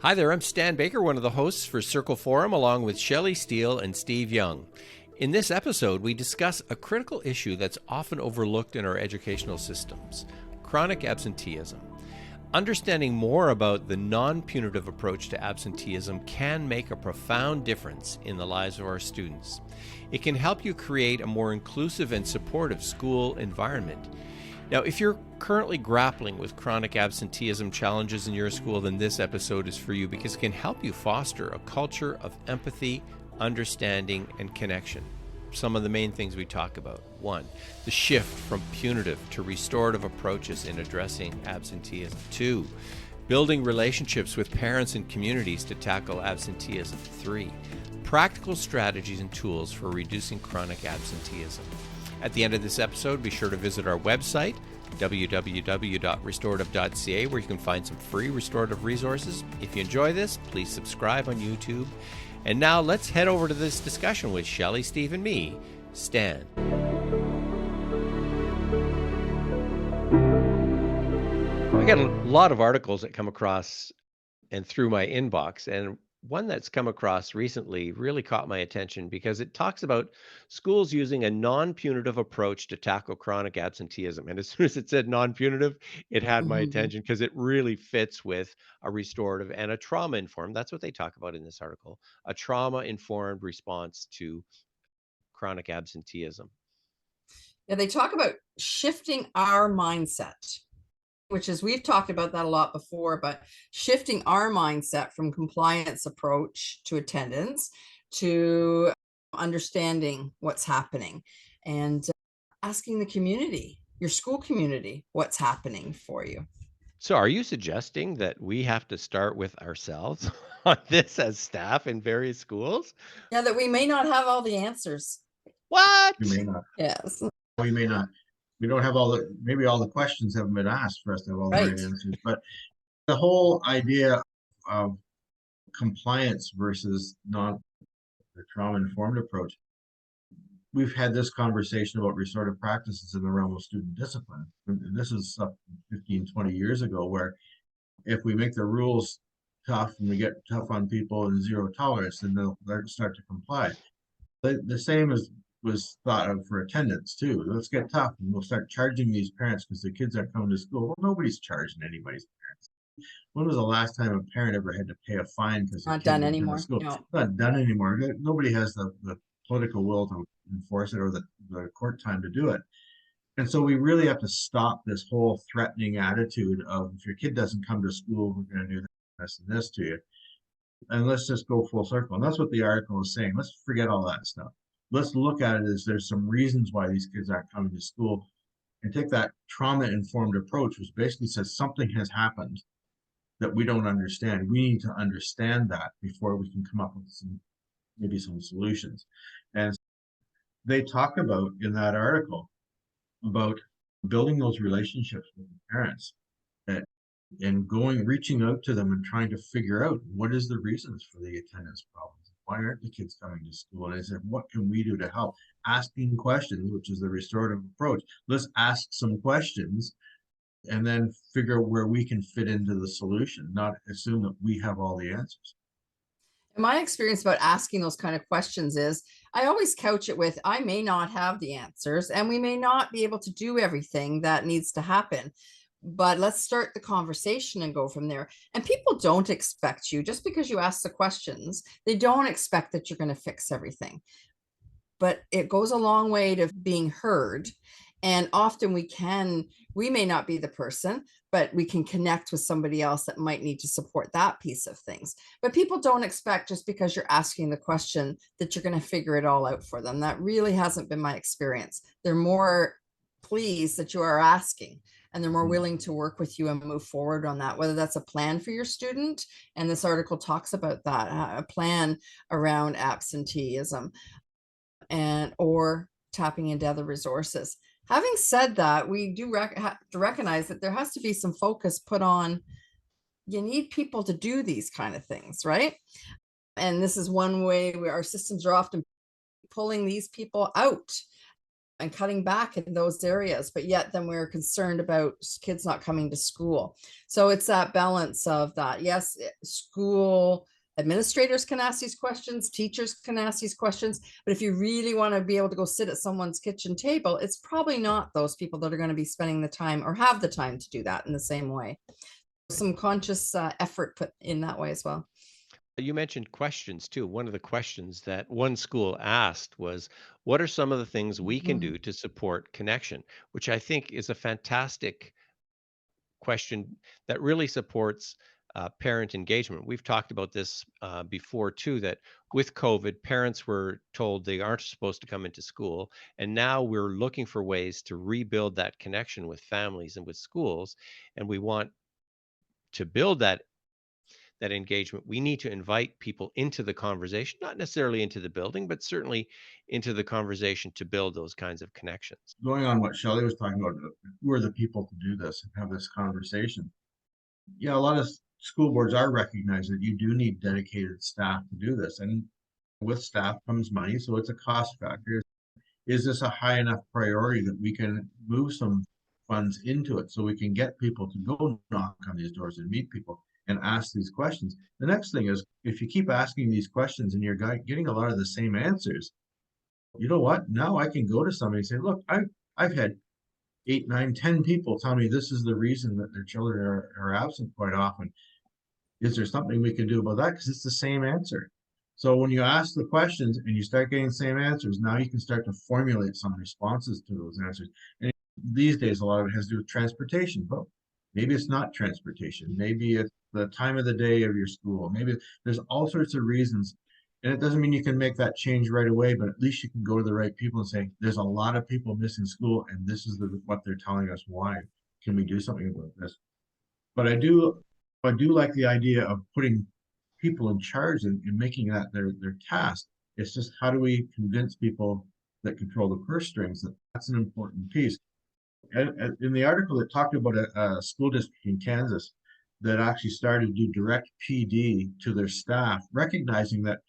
Hi there, I'm Stan Baker, one of the hosts for Circle Forum, along with Shelley Steele and Steve Young. In this episode, we discuss a critical issue that's often overlooked in our educational systems: chronic absenteeism. Understanding more about the non-punitive approach to absenteeism can make a profound difference in the lives of our students. It can help you create a more inclusive and supportive school environment. Now, if you're currently grappling with chronic absenteeism challenges in your school, then this episode is for you because it can help you foster a culture of empathy, understanding, and connection. Some of the main things we talk about. 1, the shift from punitive to restorative approaches in addressing absenteeism. 2, building relationships with parents and communities to tackle absenteeism. 3, practical strategies and tools for reducing chronic absenteeism. At the end of this episode, be sure to visit our website, www.restorative.ca, where you can find some free restorative resources. If you enjoy this, please subscribe on YouTube. And now let's head over to this discussion with Shelley, Steve, and me, Stan. I got a lot of articles that come across and through my inbox, and one that's come across recently really caught my attention because it talks about schools using a non-punitive approach to tackle chronic absenteeism. And as soon as it said non-punitive, it had my Mhm. attention because it really fits with a restorative and a trauma-informed. That's what they talk about in this article, a trauma-informed response to chronic absenteeism. Yeah, they talk about shifting our mindset, which is, we've talked about that a lot before, but shifting our mindset from compliance approach to attendance to understanding what's happening and asking the community, your school community, what's happening for you. So are you suggesting that we have to start with ourselves on this as staff in various schools? Yeah, that we may not have all the answers. We What? may not. Yes, We may not. We don't have maybe all the questions haven't been asked for us to have all the right right. answers. But the whole idea of compliance versus not the trauma-informed approach, we've had this conversation about restorative practices in the realm of student discipline. And this is 15, 20 years ago, where if we make the rules tough and we get tough on people and zero tolerance, then they'll start to comply. The same was thought of for attendance too. Let's get tough and we'll start charging these parents because the kids aren't coming to school. Well, nobody's charging anybody's parents. When was the last time a parent ever had to pay a fine because their Not kid done didn't come to anymore. school? No. It's not done anymore. Nobody has the political will to enforce it or the court time to do it. And so we really have to stop this whole threatening attitude of, if your kid doesn't come to school, we're going to do this and this to you. And let's just go full circle. And that's what the article is saying. Let's forget all that stuff. Let's look at it as there's some reasons why these kids aren't coming to school, and take that trauma-informed approach, which basically says something has happened that we don't understand. We need to understand that before we can come up with maybe some solutions. And they talk about in that article about building those relationships with the parents, and reaching out to them and trying to figure out what is the reasons for the attendance problems. Why aren't the kids coming to school? And I said, what can we do to help? Asking questions, which is the restorative approach. Let's ask some questions and then figure out where we can fit into the solution, not assume that we have all the answers. My experience about asking those kind of questions is, I always couch it with, I may not have the answers and we may not be able to do everything that needs to happen, but let's start the conversation and go from there. And people don't expect you, just because you ask the questions, they don't expect that you're going to fix everything. But it goes a long way to being heard. And often we may not be the person, but we can connect with somebody else that might need to support that piece of things. But people don't expect, just because you're asking the question, that you're going to figure it all out for them. That really hasn't been my experience. They're more pleased that you are asking, and they're more willing to work with you and move forward on that, whether that's a plan for your student. And this article talks about that, a plan around absenteeism, or tapping into other resources. Having said that, we do have to recognize that there has to be some focus put on, you need people to do these kind of things, right? And this is one way where our systems are often pulling these people out and cutting back in those areas, but yet then we're concerned about kids not coming to school. So it's that balance of that. Yes, school administrators can ask these questions, teachers can ask these questions, but if you really want to be able to go sit at someone's kitchen table, it's probably not those people that are going to be spending the time or have the time to do that in the same way. Some conscious effort put in that way as well. You mentioned questions too. One of the questions that one school asked was, what are some of the things we can do to support connection? Which I think is a fantastic question that really supports parent engagement. We've talked about this before too, that with COVID, parents were told they aren't supposed to come into school. And now we're looking for ways to rebuild that connection with families and with schools. And we want to build that engagement. We need to invite people into the conversation, not necessarily into the building, but certainly into the conversation to build those kinds of connections. Going on what Shelley was talking about, who are the people to do this and have this conversation? Yeah, a lot of school boards are recognizing that you do need dedicated staff to do this. And with staff comes money, so it's a cost factor. Is this a high enough priority that we can move some funds into it so we can get people to go knock on these doors and meet people and ask these questions? The next thing is, if you keep asking these questions and you're getting a lot of the same answers, you know what? Now I can go to somebody and say, look, I've had 8, 9, 10 people tell me this is the reason that their children are absent quite often. Is there something we can do about that? Because it's the same answer. So when you ask the questions and you start getting the same answers, now you can start to formulate some responses to those answers. And these days, a lot of it has to do with transportation. But maybe it's not transportation. Maybe it's the time of the day of your school. Maybe there's all sorts of reasons. And it doesn't mean you can make that change right away, but at least you can go to the right people and say, there's a lot of people missing school, and this is what they're telling us why. Can we do something about this? But I do like the idea of putting people in charge and making that their task. It's just, how do we convince people that control the purse strings that that's an important piece? And in the article, it talked about a school district in Kansas that actually started to do direct PD to their staff, recognizing that,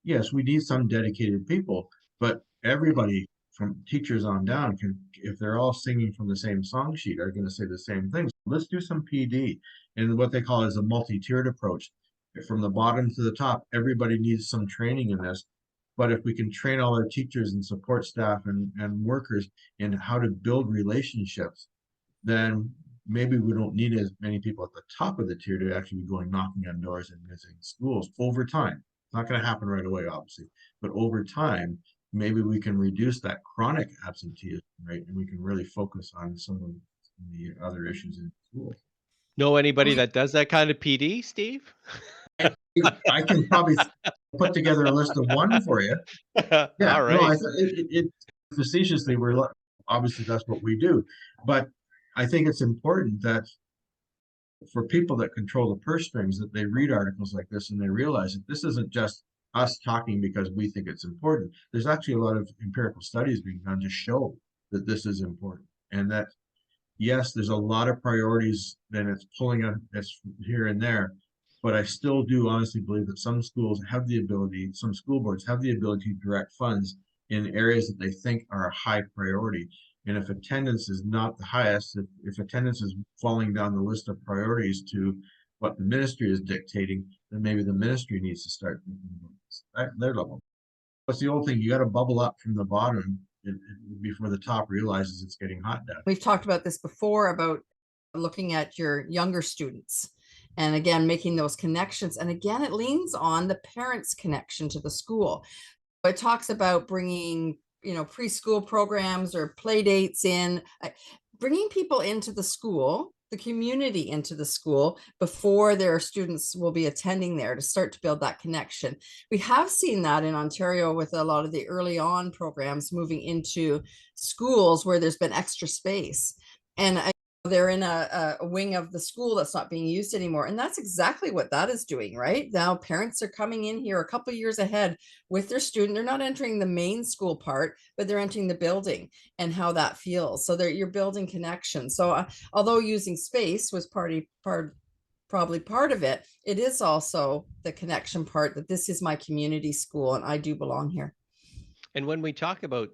yes, we need some dedicated people, but everybody from teachers on down can, if they're all singing from the same song sheet, are going to say the same things. Let's do some PD. And what they call is a multi-tiered approach. From the bottom to the top, everybody needs some training in this. But if we can train all our teachers and support staff and workers in how to build relationships, then maybe we don't need as many people at the top of the tier to actually be going knocking on doors and visiting schools over time. It's not going to happen right away, obviously, but over time, maybe we can reduce that chronic absenteeism rate, and we can really focus on some of the other issues in schools. Know anybody that does that kind of PD, Steve? I can probably put together a list of one for you. Yeah, All no, right. facetiously, obviously that's what we do, but I think it's important that for people that control the purse strings, that they read articles like this and they realize that this isn't just us talking because we think it's important. There's actually a lot of empirical studies being done to show that this is important, and that yes, there's a lot of priorities, then it's pulling us here and there. But I still do honestly believe that some schools have the ability, some school boards have the ability to direct funds in areas that they think are a high priority. And if attendance is not the highest, if attendance is falling down the list of priorities to what the ministry is dictating, then maybe the ministry needs to start thinking about their level. What's the old thing? You got to bubble up from the bottom before the top realizes it's getting hot down. We've talked about this before, about looking at your younger students and again making those connections, and again it leans on the parents' connection to the school. It talks about bringing preschool programs or play dates in, bringing people into the school, the community into the school before their students will be attending there, to start to build that connection. We have seen that in Ontario with a lot of the early on programs moving into schools where there's been extra space, and they're in a wing of the school that's not being used anymore. And that's exactly what that is doing right now. Parents are coming in here a couple of years ahead with their student. They're not entering the main school part, but they're entering the building and how that feels. So you're building connection. So although using space was probably part of it, it is also the connection part, that this is my community school and I do belong here. And when we talk about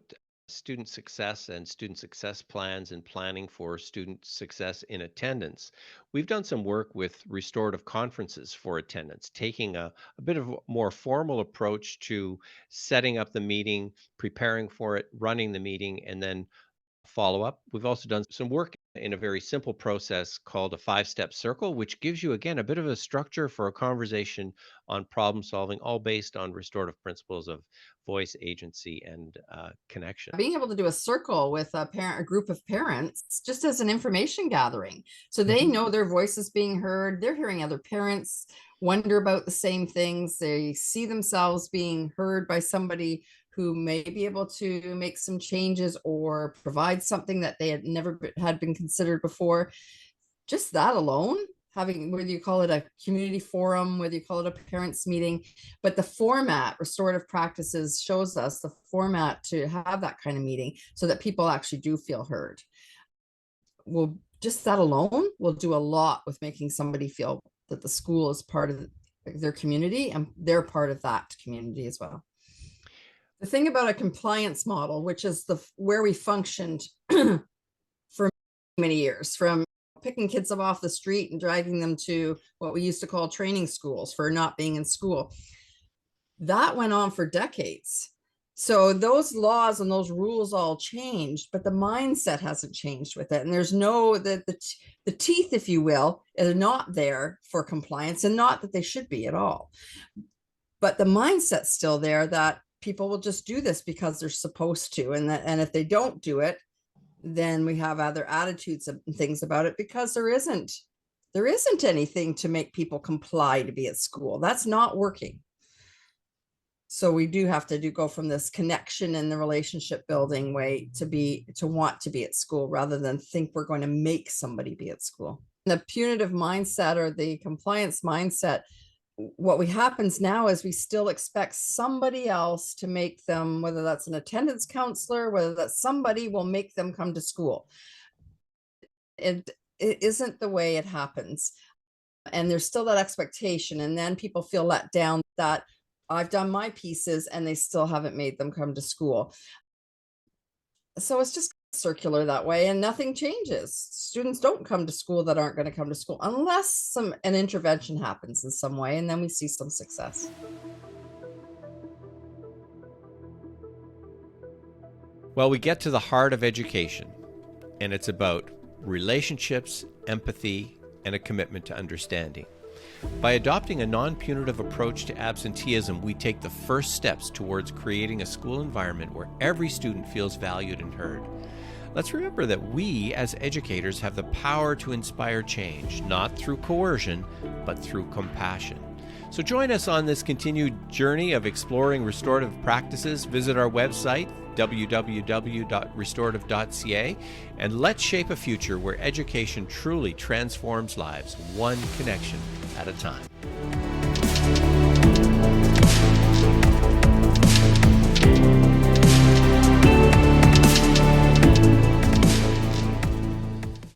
student success and student success plans and planning for student success in attendance, we've done some work with restorative conferences for attendance, taking a bit of a more formal approach to setting up the meeting, preparing for it, running the meeting, and then follow up. We've also done some work in a very simple process called a 5-step circle, which gives you, again, a bit of a structure for a conversation on problem solving, all based on restorative principles of voice, agency, and connection. Being able to do a circle with a group of parents, just as an information gathering. So they know their voice is being heard. They're hearing other parents wonder about the same things. They see themselves being heard by somebody who may be able to make some changes or provide something that they had never had been considered before. Just that alone, having, whether you call it a community forum, whether you call it a parents meeting, but the format, restorative practices shows us the format to have that kind of meeting so that people actually do feel heard. Well, just that alone will do a lot with making somebody feel that the school is part of their community and they're part of that community as well. The thing about a compliance model, which is where we functioned for many years, from picking kids up off the street and dragging them to what we used to call training schools for not being in school, that went on for decades. So those laws and those rules all changed, but the mindset hasn't changed with it. And there's no, the teeth, if you will, are not there for compliance, and not that they should be at all. But the mindset's still there that people will just do this because they're supposed to. And if they don't do it, then we have other attitudes and things about it, because there isn't anything to make people comply to be at school. That's not working. So we do have to go from this connection and the relationship building way to want to be at school, rather than think we're going to make somebody be at school. The punitive mindset or the compliance mindset, what happens now is we still expect somebody else to make them, whether that's an attendance counselor, whether that's somebody, will make them come to school. It isn't the way it happens. And there's still that expectation. And then people feel let down that I've done my pieces and they still haven't made them come to school. So it's just circular that way, and nothing changes. Students don't come to school that aren't going to come to school unless an intervention happens in some way, and then we see some success. Well, we get to the heart of education, and it's about relationships, empathy, and a commitment to understanding. By adopting a non-punitive approach to absenteeism, we take the first steps towards creating a school environment where every student feels valued and heard. Let's remember that we, as educators, have the power to inspire change, not through coercion, but through compassion. So join us on this continued journey of exploring restorative practices. Visit our website, www.restorative.ca, and let's shape a future where education truly transforms lives, one connection at a time.